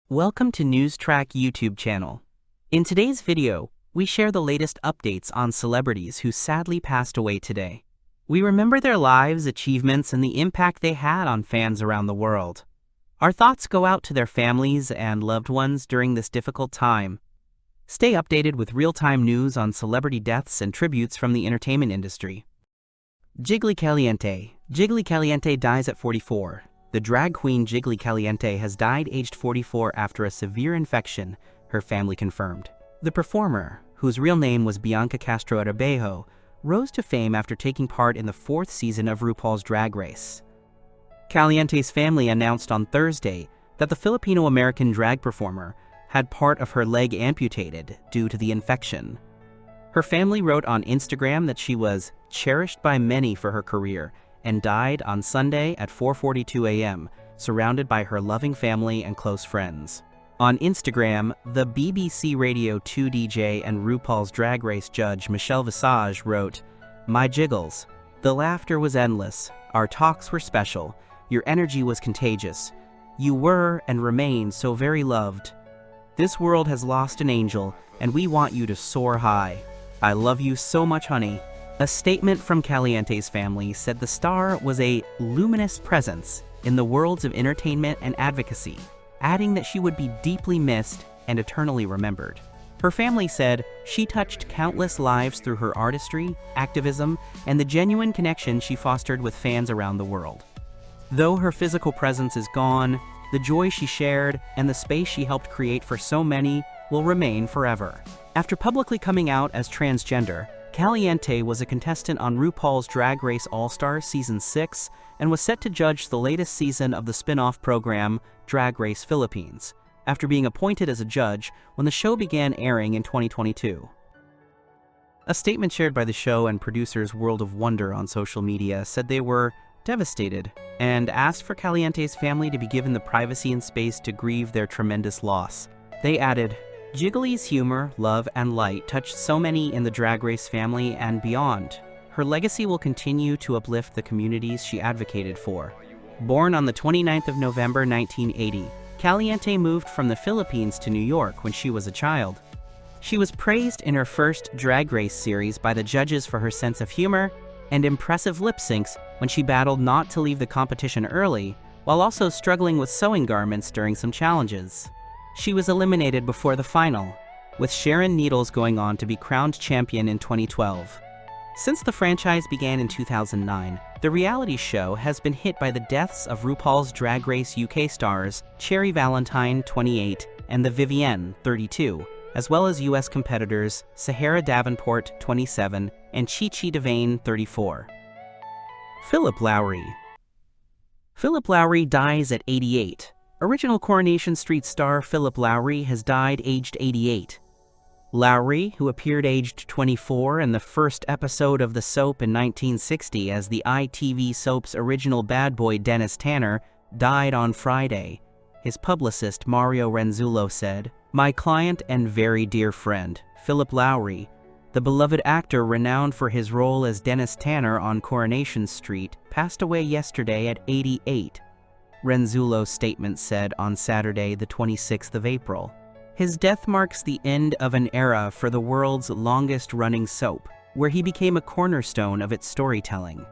Welcome to NewsTrack YouTube channel. In today's video, we share the latest updates on celebrities who sadly passed away today. We remember their lives, achievements, and the impact they had on fans around the world. Our thoughts go out to their families and loved ones during this difficult time. Stay updated with real-time news on celebrity deaths and tributes from the entertainment industry. Jiggly Caliente. Jiggly Caliente dies at 44. The drag queen Jiggly Caliente has died aged 44 after a severe infection, her family confirmed. The performer, whose real name was Bianca Castro Arabejo, rose to fame after taking part in the 4th season of RuPaul's Drag Race. Caliente's family announced on Thursday that the Filipino-American drag performer had part of her leg amputated due to the infection. Her family wrote on Instagram that she was cherished by many for her career and died on Sunday at 4:42 a.m., surrounded by her loving family and close friends. On Instagram, the BBC Radio 2 DJ and RuPaul's Drag Race judge Michelle Visage wrote, "My Jiggles, the laughter was endless, our talks were special, your energy was contagious. You were and remain so very loved. This world has lost an angel, and we want you to soar high. I love you so much, honey." A statement from Caliente's family said the star was a luminous presence in the worlds of entertainment and advocacy, adding that she would be deeply missed and eternally remembered. Her family said she touched countless lives through her artistry, activism, and the genuine connection she fostered with fans around the world. Though her physical presence is gone, the joy she shared and the space she helped create for so many will remain forever. After publicly coming out as transgender, Caliente was a contestant on RuPaul's Drag Race All-Stars Season 6 and was set to judge the latest season of the spin-off program Drag Race Philippines, after being appointed as a judge when the show began airing in 2022. A statement shared by the show and producers World of Wonder on social media said they were devastated and asked for Caliente's family to be given the privacy and space to grieve their tremendous loss. They added, "Jiggly's humor, love, and light touched so many in the Drag Race family and beyond. Her legacy will continue to uplift the communities she advocated for." Born on the 29th of November 1980, Caliente moved from the Philippines to New York when she was a child. She was praised in her first Drag Race series by the judges for her sense of humor and impressive lip syncs when she battled not to leave the competition early, while also struggling with sewing garments during some challenges. She was eliminated before the final, with Sharon Needles going on to be crowned champion in 2012. Since the franchise began in 2009, the reality show has been hit by the deaths of RuPaul's Drag Race UK stars Cherry Valentine, 28, and the Vivienne, 32, as well as US competitors Sahara Davenport, 27, and Chi Chi DeVayne, 34. Philip Lowry. Philip Lowry dies at 88. Original Coronation Street star Philip Lowry has died aged 88. Lowry, who appeared aged 24 in the first episode of the soap in 1960 as the ITV soap's original bad boy Dennis Tanner, died on Friday. His publicist Mario Renzullo said, "My client and very dear friend, Philip Lowry, the beloved actor renowned for his role as Dennis Tanner on Coronation Street, passed away yesterday at 88. Renzullo's statement said on Saturday, the 26th of April. His death marks the end of an era for the world's longest-running soap, where he became a cornerstone of its storytelling.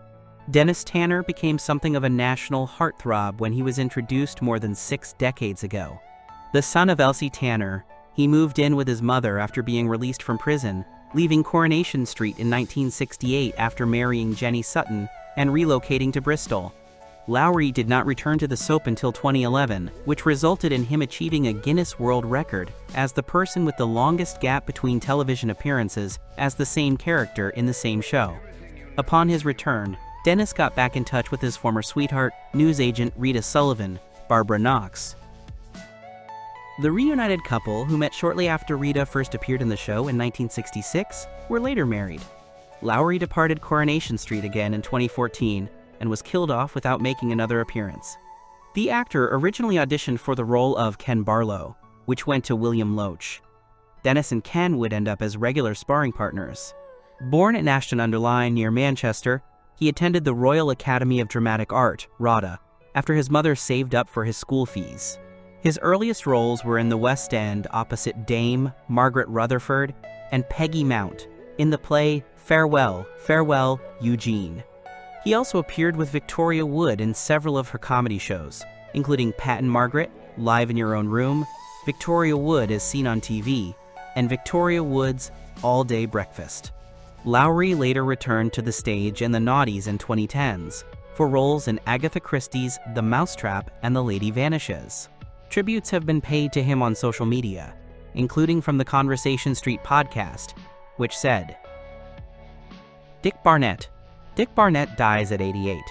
Dennis Tanner became something of a national heartthrob when he was introduced more than 6 decades ago. The son of Elsie Tanner, he moved in with his mother after being released from prison, leaving Coronation Street in 1968 after marrying Jenny Sutton and relocating to Bristol. Lowry did not return to the soap until 2011, which resulted in him achieving a Guinness World Record as the person with the longest gap between television appearances as the same character in the same show. Upon his return, Dennis got back in touch with his former sweetheart, news agent Rita Sullivan, Barbara Knox. The reunited couple, who met shortly after Rita first appeared in the show in 1966, were later married. Lowry departed Coronation Street again in 2014, and was killed off without making another appearance. The actor originally auditioned for the role of Ken Barlow, which went to William Loach. Dennis and Ken would end up as regular sparring partners. Born in Ashton-under-Lyne near Manchester, he attended the Royal Academy of Dramatic Art, RADA, after his mother saved up for his school fees. His earliest roles were in the West End opposite Dame Margaret Rutherford and Peggy Mount in the play Farewell, Farewell, Eugene. He also appeared with Victoria Wood in several of her comedy shows, including Pat and Margaret, Live in Your Own Room, Victoria Wood as Seen on TV, and Victoria Wood's All Day Breakfast. Lowry later returned to the stage and the Naughties in 2010s for roles in Agatha Christie's The Mousetrap and The Lady Vanishes. Tributes have been paid to him on social media, including from the Conversation Street podcast, which said, Dick Barnett. Dick Barnett dies at 88.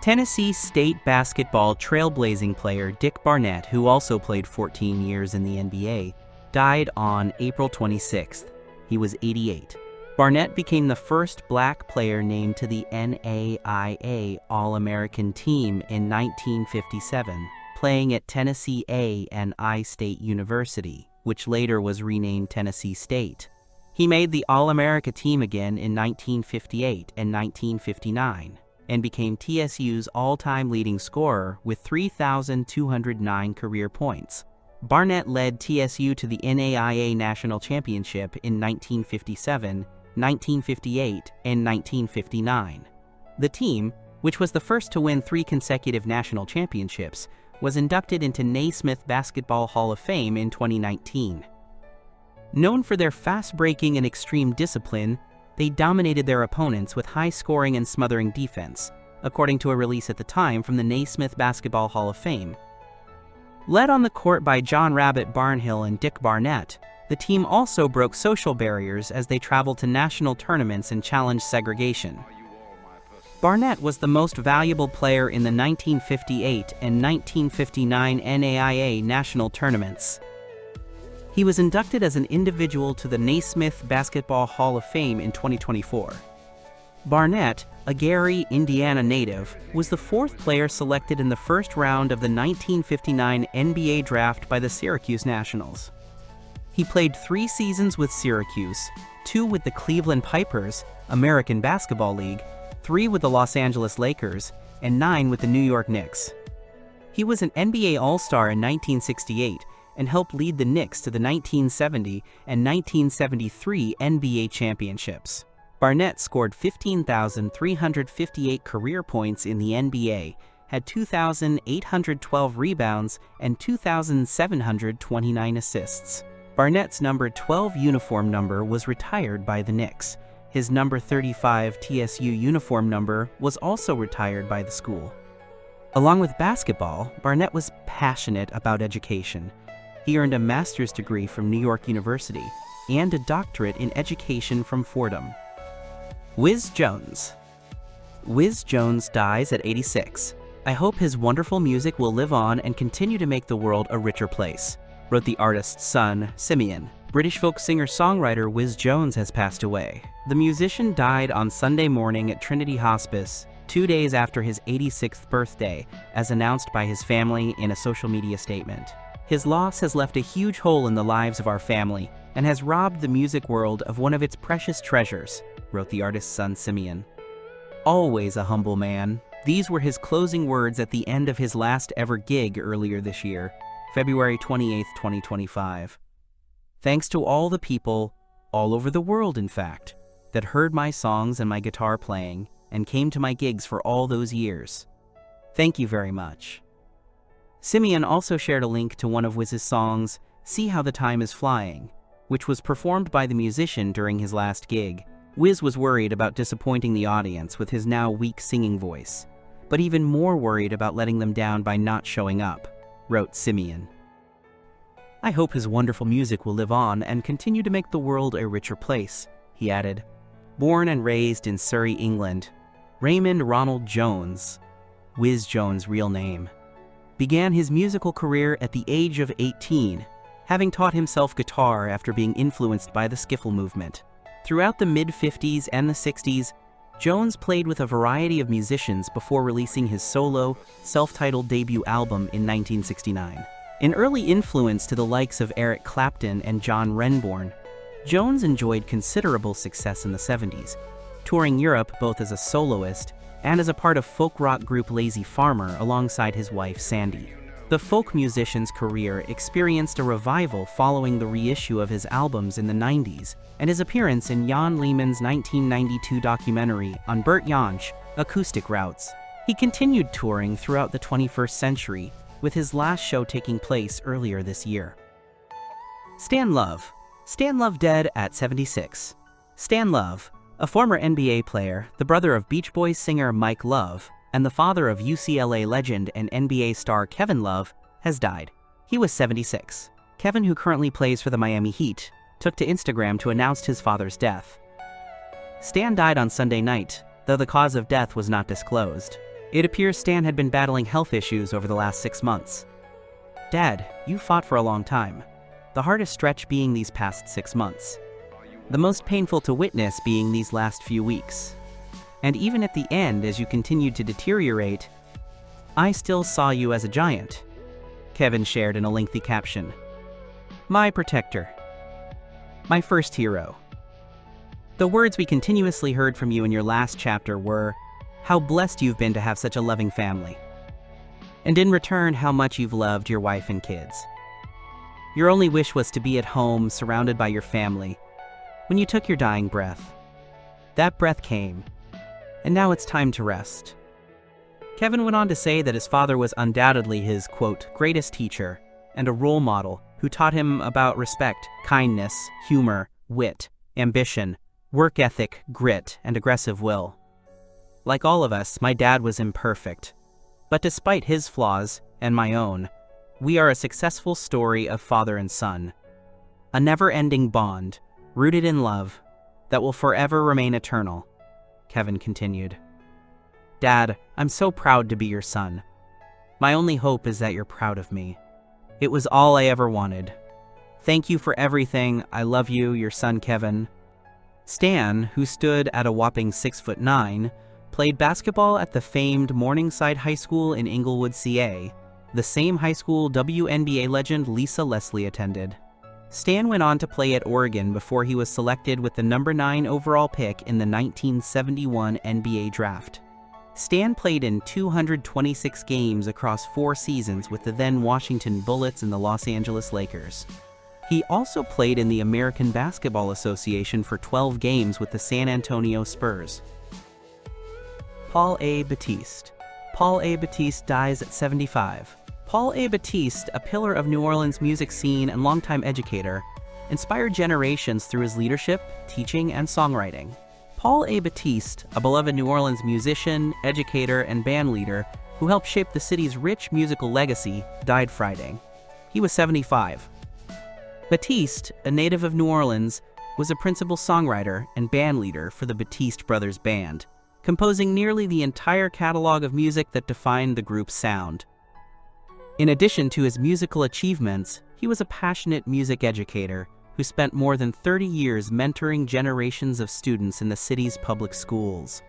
Tennessee State basketball trailblazing player Dick Barnett, who also played 14 years in the NBA, died on April 26th. He was 88. Barnett became the first black player named to the NAIA All-American team in 1957, playing at Tennessee A&I State University, which later was renamed Tennessee State. He made the All-America team again in 1958 and 1959, and became TSU's all-time leading scorer with 3,209 career points. Barnett led TSU to the NAIA National Championship in 1957, 1958, and 1959. The team, which was the first to win 3 consecutive national championships, was inducted into Naismith Basketball Hall of Fame in 2019. Known for their fast-breaking and extreme discipline, they dominated their opponents with high-scoring and smothering defense, according to a release at the time from the Naismith Basketball Hall of Fame. Led on the court by John Rabbit Barnhill and Dick Barnett, the team also broke social barriers as they traveled to national tournaments and challenged segregation. Barnett was the most valuable player in the 1958 and 1959 NAIA national tournaments. He was inducted as an individual to the Naismith Basketball Hall of Fame in 2024. Barnett, a Gary, Indiana native, was the 4th player selected in the first round of the 1959 NBA draft by the Syracuse Nationals. He played 3 seasons with Syracuse, 2 with the Cleveland Pipers, American Basketball League, 3 with the Los Angeles Lakers, and 9 with the New York Knicks. He was an NBA All-Star in 1968 and helped lead the Knicks to the 1970 and 1973 NBA championships. Barnett scored 15,358 career points in the NBA, had 2,812 rebounds, and 2,729 assists. Barnett's number 12 uniform number was retired by the Knicks. His number 35 TSU uniform number was also retired by the school. Along with basketball, Barnett was passionate about education. He earned a master's degree from New York University and a doctorate in education from Fordham. Whiz Jones. Whiz Jones dies at 86. I hope his wonderful music will live on and continue to make the world a richer place, wrote the artist's son, Simeon. British folk singer-songwriter Whiz Jones has passed away. The musician died on Sunday morning at Trinity Hospice, 2 days after his 86th birthday, as announced by his family in a social media statement. His loss has left a huge hole in the lives of our family and has robbed the music world of one of its precious treasures, wrote the artist's son, Simeon. Always a humble man. These were his closing words at the end of his last ever gig earlier this year, February 28, 2025. Thanks to all the people, all over the world in fact, that heard my songs and my guitar playing and came to my gigs for all those years. Thank you very much. Simeon also shared a link to one of Whiz's songs, See How the Time Is Flying, which was performed by the musician during his last gig. Whiz was worried about disappointing the audience with his now weak singing voice, but even more worried about letting them down by not showing up, wrote Simeon. I hope his wonderful music will live on and continue to make the world a richer place, he added. Born and raised in Surrey, England, Raymond Ronald Jones, Whiz Jones' real name, began his musical career at the age of 18, having taught himself guitar after being influenced by the skiffle movement. Throughout the mid-50s and the 60s, Jones played with a variety of musicians before releasing his solo, self-titled debut album in 1969. An early influence to the likes of Eric Clapton and John Renbourn, Jones enjoyed considerable success in the 70s, touring Europe both as a soloist and as a part of folk rock group Lazy Farmer alongside his wife Sandy. The folk musician's career experienced a revival following the reissue of his albums in the 90s and his appearance in Jan Lehmann's 1992 documentary on Bert Jansch, Acoustic Routes. He continued touring throughout the 21st century, with his last show taking place earlier this year. Stan Love. Stan Love dead at 76. Stan Love, a former NBA player, the brother of Beach Boys singer Mike Love, and the father of UCLA legend and NBA star Kevin Love, has died. He was 76. Kevin, who currently plays for the Miami Heat, took to Instagram to announce his father's death. Stan died on Sunday night, though the cause of death was not disclosed. It appears Stan had been battling health issues over the last 6 months. Dad, you fought for a long time. The hardest stretch being these past 6 months. The most painful to witness being these last few weeks. And even at the end, as you continued to deteriorate, I still saw you as a giant, Kevin shared in a lengthy caption. My protector. My first hero. The words we continuously heard from you in your last chapter were, how blessed you've been to have such a loving family. And in return, how much you've loved your wife and kids. Your only wish was to be at home, surrounded by your family, when you took your dying breath. That breath came, and now it's time to rest. Kevin went on to say that his father was undoubtedly his, quote, greatest teacher and a role model who taught him about respect, kindness, humor, wit, ambition, work ethic, grit, and aggressive will. Like all of us, my dad was imperfect. But despite his flaws, and my own, we are a successful story of father and son. A never-ending bond, rooted in love, that will forever remain eternal, Kevin continued. Dad, I'm so proud to be your son. My only hope is that you're proud of me. It was all I ever wanted. Thank you for everything. I love you, your son Kevin. Stan, who stood at a whopping 6'9", played basketball at the famed Morningside High School in Inglewood, CA, the same high school WNBA legend Lisa Leslie attended. Stan went on to play at Oregon before he was selected with the number 9 overall pick in the 1971 NBA draft. Stan played in 226 games across 4 seasons with the then Washington Bullets and the Los Angeles Lakers. He also played in the American Basketball Association for 12 games with the San Antonio Spurs. Paul A. Batiste. Paul A. Batiste dies at 75. Paul A. Batiste, a pillar of New Orleans' music scene and longtime educator, inspired generations through his leadership, teaching, and songwriting. Paul A. Batiste, a beloved New Orleans musician, educator, and band leader who helped shape the city's rich musical legacy, died Friday. He was 75. Batiste, a native of New Orleans, was a principal songwriter and band leader for the Batiste Brothers Band, composing nearly the entire catalog of music that defined the group's sound. In addition to his musical achievements, he was a passionate music educator who spent more than 30 years mentoring generations of students in the city's public schools.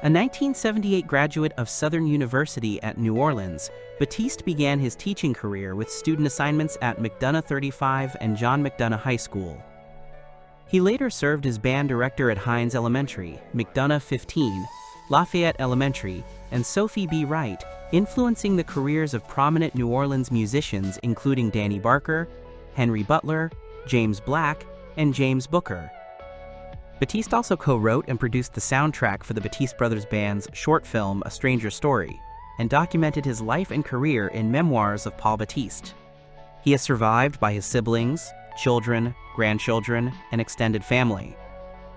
A 1978 graduate of Southern University at New Orleans, Batiste began his teaching career with student assignments at McDonough 35 and John McDonough High School. He later served as band director at Hines Elementary, McDonough 15, Lafayette Elementary, and Sophie B. Wright, influencing the careers of prominent New Orleans musicians including Danny Barker, Henry Butler, James Black, and James Booker. Batiste also co-wrote and produced the soundtrack for the Batiste Brothers Band's short film A Stranger's Story, and documented his life and career in Memoirs of Paul Batiste. He is survived by his siblings, children, grandchildren, and extended family.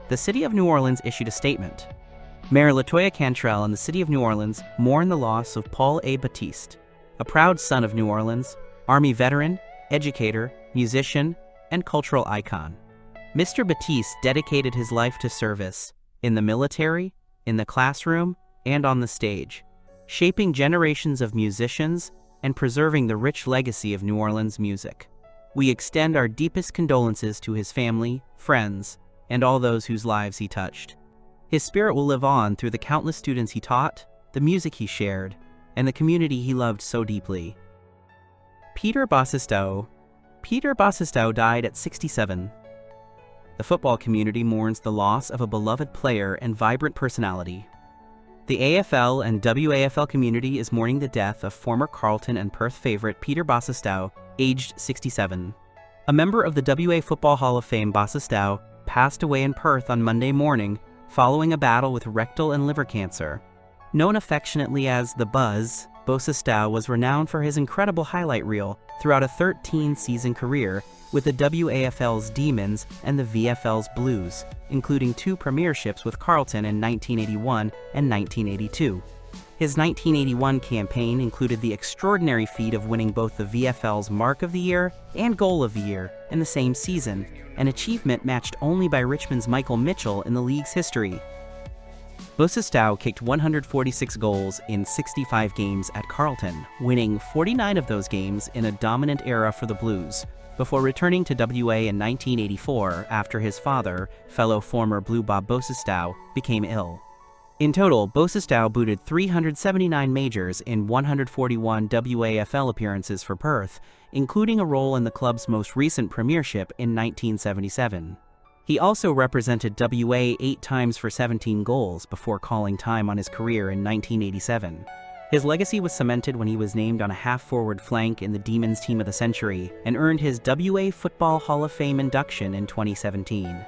The City of New Orleans issued a statement. Mayor LaToya Cantrell and the City of New Orleans mourn the loss of Paul A. Batiste, a proud son of New Orleans, Army veteran, educator, musician, and cultural icon. Mr. Batiste dedicated his life to service, in the military, in the classroom, and on the stage, shaping generations of musicians and preserving the rich legacy of New Orleans music. We extend our deepest condolences to his family, friends, and all those whose lives he touched. His spirit will live on through the countless students he taught, the music he shared, and the community he loved so deeply. Peter Bossistow. Peter Bossistow died at 67. The football community mourns the loss of a beloved player and vibrant personality. The AFL and WAFL community is mourning the death of former Carlton and Perth favorite Peter Bossestow, aged 67. A member of the WA Football Hall of Fame, Bossestow, passed away in Perth on Monday morning following a battle with rectal and liver cancer. Known affectionately as The Buzz, Bossestow was renowned for his incredible highlight reel throughout a 13-season career with the WAFL's Demons and the VFL's Blues, including 2 premierships with Carlton in 1981 and 1982. His 1981 campaign included the extraordinary feat of winning both the VFL's Mark of the Year and Goal of the Year in the same season, an achievement matched only by Richmond's Michael Mitchell in the league's history. Bossestow kicked 146 goals in 65 games at Carlton, winning 49 of those games in a dominant era for the Blues, before returning to WA in 1984 after his father, fellow former Blue Bob Bossestow, became ill. In total, Bossestow booted 379 majors in 141 WAFL appearances for Perth, including a role in the club's most recent premiership in 1977. He also represented WA 8 times for 17 goals before calling time on his career in 1987. His legacy was cemented when he was named on a half-forward flank in the Demons Team of the Century and earned his WA Football Hall of Fame induction in 2017.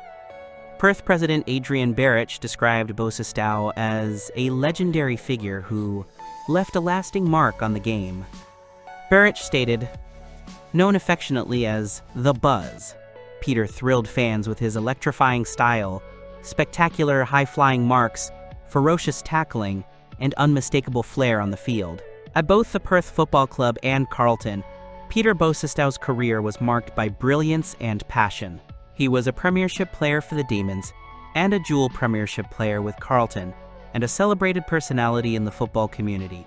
Perth president Adrian Barrich described Bossestow as a legendary figure who left a lasting mark on the game. Barrich stated, "Known affectionately as The Buzz, Peter thrilled fans with his electrifying style, spectacular high-flying marks, ferocious tackling, and unmistakable flair on the field." At both the Perth Football Club and Carlton, Peter Bossestow's career was marked by brilliance and passion. He was a premiership player for the Demons and a dual premiership player with Carlton, and a celebrated personality in the football community.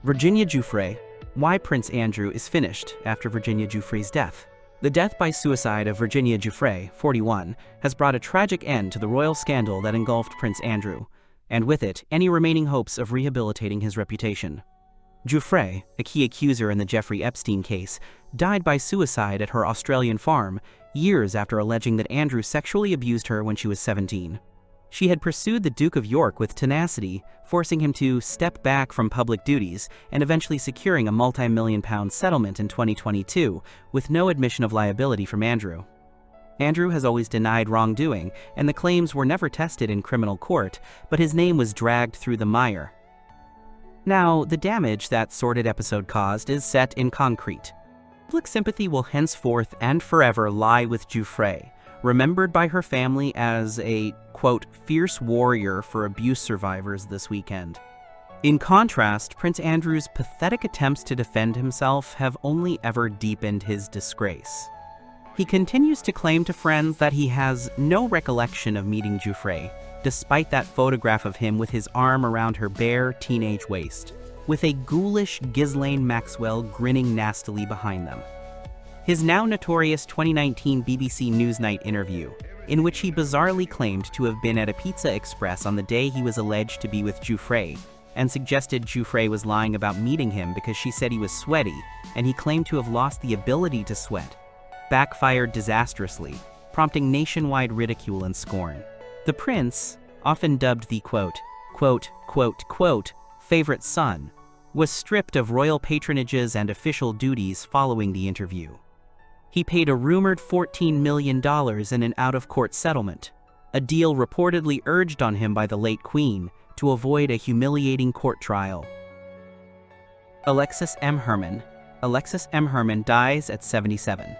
Virginia Giuffre. Why Prince Andrew is finished after Virginia Giuffre's death. The death by suicide of Virginia Giuffre, 41, has brought a tragic end to the royal scandal that engulfed Prince Andrew, and with it, any remaining hopes of rehabilitating his reputation. Giuffre, a key accuser in the Jeffrey Epstein case, died by suicide at her Australian farm years after alleging that Andrew sexually abused her when she was 17. She had pursued the Duke of York with tenacity, forcing him to step back from public duties and eventually securing a multi-million-pound settlement in 2022 with no admission of liability from Andrew. Andrew has always denied wrongdoing, and the claims were never tested in criminal court, but his name was dragged through the mire. Now, the damage that sordid episode caused is set in concrete. Public sympathy will henceforth and forever lie with Giuffre, remembered by her family as a, quote, fierce warrior for abuse survivors this weekend. In contrast, Prince Andrew's pathetic attempts to defend himself have only ever deepened his disgrace. He continues to claim to friends that he has no recollection of meeting Giuffre, despite that photograph of him with his arm around her bare teenage waist, with a ghoulish Ghislaine Maxwell grinning nastily behind them. His now notorious 2019 BBC Newsnight interview, in which he bizarrely claimed to have been at a Pizza Express on the day he was alleged to be with Giuffre, and suggested Giuffre was lying about meeting him because she said he was sweaty, and he claimed to have lost the ability to sweat, backfired disastrously, prompting nationwide ridicule and scorn. The prince, often dubbed the quote, favorite son, was stripped of royal patronages and official duties following the interview. He paid a rumored $14 million in an out-of-court settlement, a deal reportedly urged on him by the late Queen to avoid a humiliating court trial. Alexis M. Herman. Alexis M. Herman dies at 77.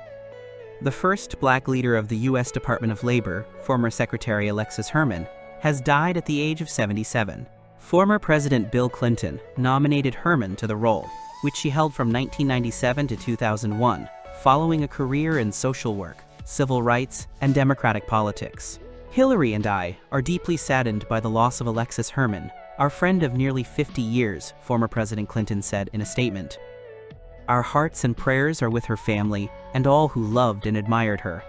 The first black leader of the U.S. Department of Labor, former Secretary Alexis Herman, has died at the age of 77. Former President Bill Clinton nominated Herman to the role, which she held from 1997 to 2001, following a career in social work, civil rights, and democratic politics. Hillary and I are deeply saddened by the loss of Alexis Herman, our friend of nearly 50 years, former President Clinton said in a statement. Our hearts and prayers are with her family and all who loved and admired her.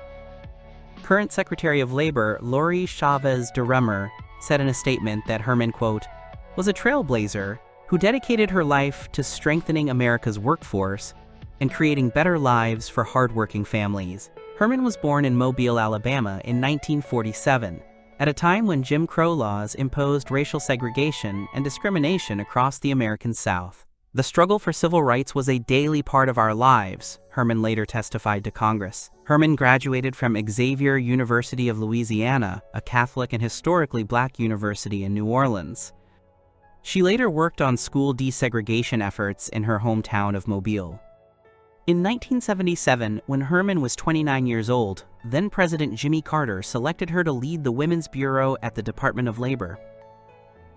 Current Secretary of Labor Lori Chavez DeRemer said in a statement that Herman, quote, was a trailblazer who dedicated her life to strengthening America's workforce and creating better lives for hardworking families. Herman was born in Mobile, Alabama in 1947 at a time when Jim Crow laws imposed racial segregation and discrimination across the American South. The struggle for civil rights was a daily part of our lives, Herman later testified to Congress. Herman graduated from Xavier University of Louisiana, a Catholic and historically black university in New Orleans. She later worked on school desegregation efforts in her hometown of Mobile. In 1977, when Herman was 29 years old, then-President Jimmy Carter selected her to lead the Women's Bureau at the Department of Labor.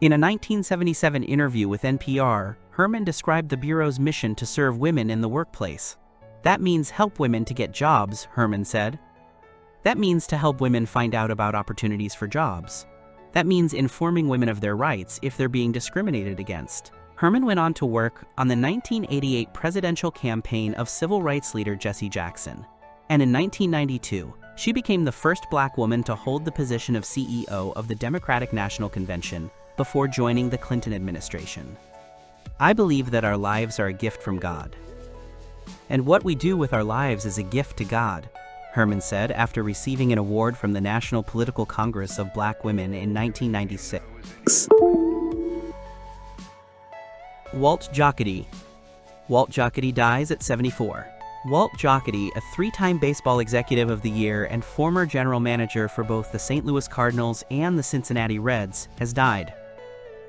In a 1977 interview with NPR, Herman described the Bureau's mission to serve women in the workplace. "That means help women to get jobs," Herman said. "That means to help women find out about opportunities for jobs. That means informing women of their rights if they're being discriminated against." Herman went on to work on the 1988 presidential campaign of civil rights leader Jesse Jackson. And in 1992, she became the first black woman to hold the position of CEO of the Democratic National Convention before joining the Clinton administration. "I believe that our lives are a gift from God. And what we do with our lives is a gift to God," Herman said after receiving an award from the National Political Congress of Black Women in 1996. Walt Jocketty. Walt Jocketty dies at 74. Walt Jocketty, a three-time Baseball Executive of the Year and former general manager for both the St. Louis Cardinals and the Cincinnati Reds, has died.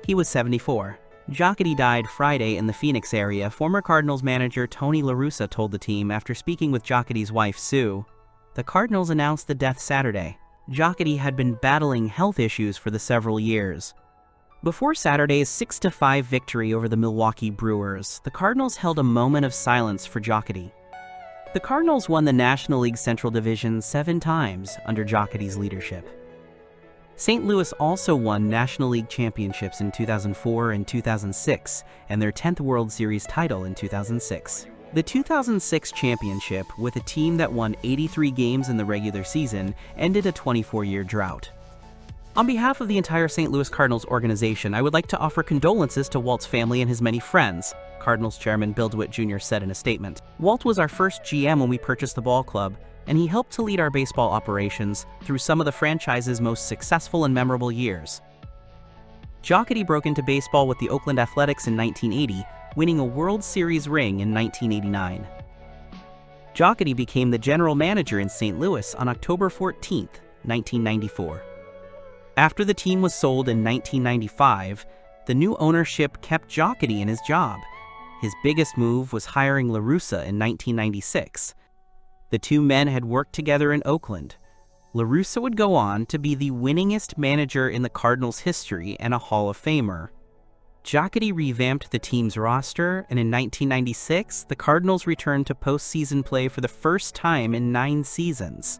He was 74. Jocketty died Friday in the Phoenix area. Former Cardinals manager Tony La Russa told the team after speaking with Jocketty's wife, Sue. The Cardinals announced the death Saturday. Jocketty had been battling health issues for the several years. Before Saturday's 6-5 victory over the Milwaukee Brewers, the Cardinals held a moment of silence for Jocketty. The Cardinals won the National League Central Division 7 times under Jocketty's leadership. St. Louis also won National League championships in 2004 and 2006, and their 10th World Series title in 2006. The 2006 championship, with a team that won 83 games in the regular season, ended a 24-year drought. On behalf of the entire St. Louis Cardinals organization, I would like to offer condolences to Walt's family and his many friends, Cardinals chairman Bill DeWitt Jr. said in a statement. "Walt was our first GM when we purchased the ball club, and he helped to lead our baseball operations through some of the franchise's most successful and memorable years." Jocketty broke into baseball with the Oakland Athletics in 1980, winning a World Series ring in 1989. Jocketty became the general manager in St. Louis on October 14, 1994. After the team was sold in 1995, the new ownership kept Jocketty in his job. His biggest move was hiring La Russa in 1996. The two men had worked together in Oakland. La Russa would go on to be the winningest manager in the Cardinals' history and a Hall of Famer. Jocketty revamped the team's roster, and in 1996, the Cardinals returned to postseason play for the first time in 9 seasons.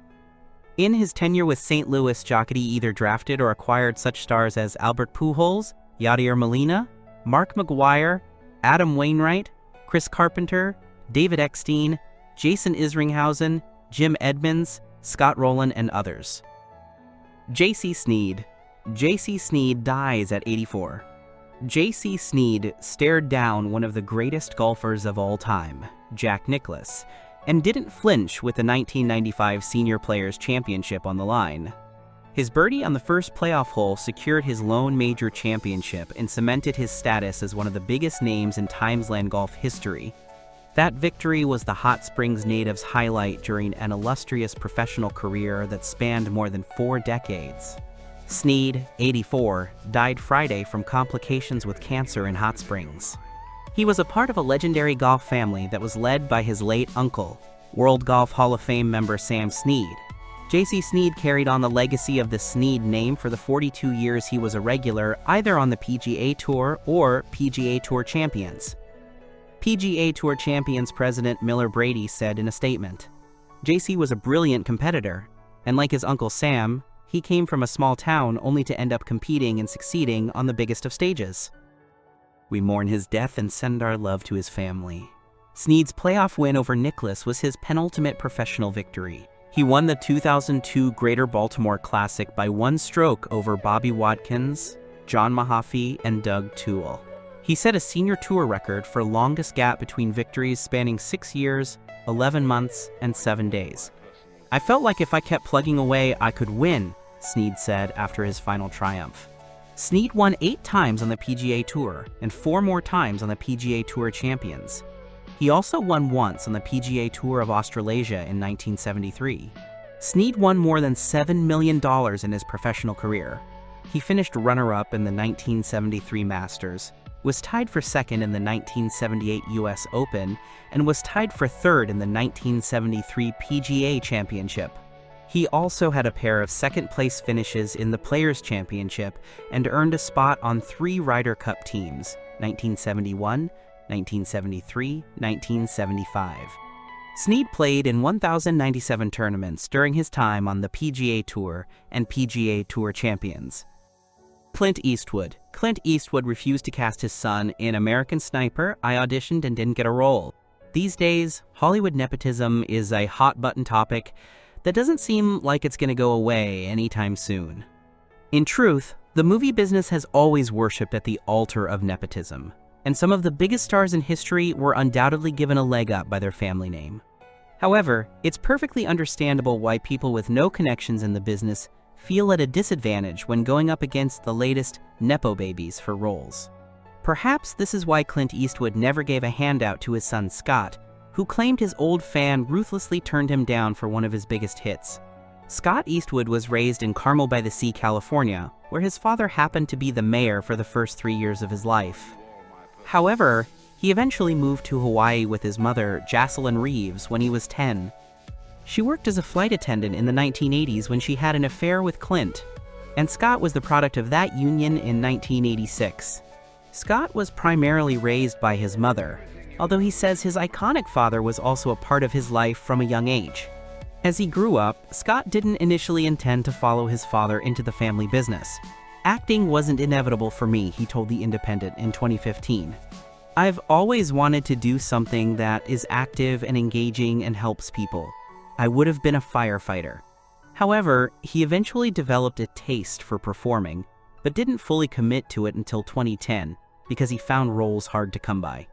In his tenure with St. Louis, Jocketty either drafted or acquired such stars as Albert Pujols, Yadier Molina, Mark McGwire, Adam Wainwright, Chris Carpenter, David Eckstein, Jason Isringhausen, Jim Edmonds, Scott Rowland, and others. J.C. Snead. J.C. Snead dies at 84. J.C. Snead stared down one of the greatest golfers of all time, Jack Nicklaus, and didn't flinch with the 1995 Senior Players Championship on the line. His birdie on the first playoff hole secured his lone major championship and cemented his status as one of the biggest names in Timesland golf history. That victory was the Hot Springs native's highlight during an illustrious professional career that spanned more than 4 decades. Snead, 84, died Friday from complications with cancer in Hot Springs. He was a part of a legendary golf family that was led by his late uncle, World Golf Hall of Fame member Sam Snead. J.C. Snead carried on the legacy of the Snead name for the 42 years he was a regular either on the PGA Tour or PGA Tour Champions. PGA Tour Champions President Miller Brady said in a statement, "J.C. was a brilliant competitor, and like his uncle Sam, he came from a small town only to end up competing and succeeding on the biggest of stages. We mourn his death and send our love to his family." Snead's playoff win over Nicklaus was his penultimate professional victory. He won the 2002 Greater Baltimore Classic by 1 stroke over Bobby Watkins, John Mahaffey, and Doug Toole. He set a senior tour record for longest gap between victories spanning 6 years, 11 months, and 7 days. "I felt like if I kept plugging away, I could win," Snead said after his final triumph. Snead won 8 times on the PGA Tour and 4 more times on the PGA Tour Champions. He also won once on the PGA Tour of Australasia in 1973. Snead won more than $7 million in his professional career. He finished runner-up in the 1973 Masters, was tied for second in the 1978 US Open, and was tied for third in the 1973 PGA Championship. He also had a pair of second-place finishes in the Players' Championship and earned a spot on 3 Ryder Cup teams, 1971, 1973, 1975. Snead played in 1,097 tournaments during his time on the PGA Tour and PGA Tour Champions. Clint Eastwood. Clint Eastwood refused to cast his son in American Sniper. I auditioned and didn't get a role. These days, Hollywood nepotism is a hot-button topic that doesn't seem like it's going to go away anytime soon. In truth, the movie business has always worshipped at the altar of nepotism, and some of the biggest stars in history were undoubtedly given a leg up by their family name. However, it's perfectly understandable why people with no connections in the business feel at a disadvantage when going up against the latest nepo babies for roles. Perhaps this is why Clint Eastwood never gave a handout to his son Scott, who claimed his old fan ruthlessly turned him down for one of his biggest hits. Scott Eastwood was raised in Carmel-by-the-Sea, California, where his father happened to be the mayor for the first 3 years of his life. However, he eventually moved to Hawaii with his mother, Jocelyn Reeves, when he was 10. She worked as a flight attendant in the 1980s when she had an affair with Clint, and Scott was the product of that union in 1986. Scott was primarily raised by his mother, although he says his iconic father was also a part of his life from a young age. As he grew up, Scott didn't initially intend to follow his father into the family business. Acting wasn't inevitable for me, he told The Independent in 2015. I've always wanted to do something that is active and engaging and helps people. I would have been a firefighter. However, he eventually developed a taste for performing, but didn't fully commit to it until 2010 because he found roles hard to come by.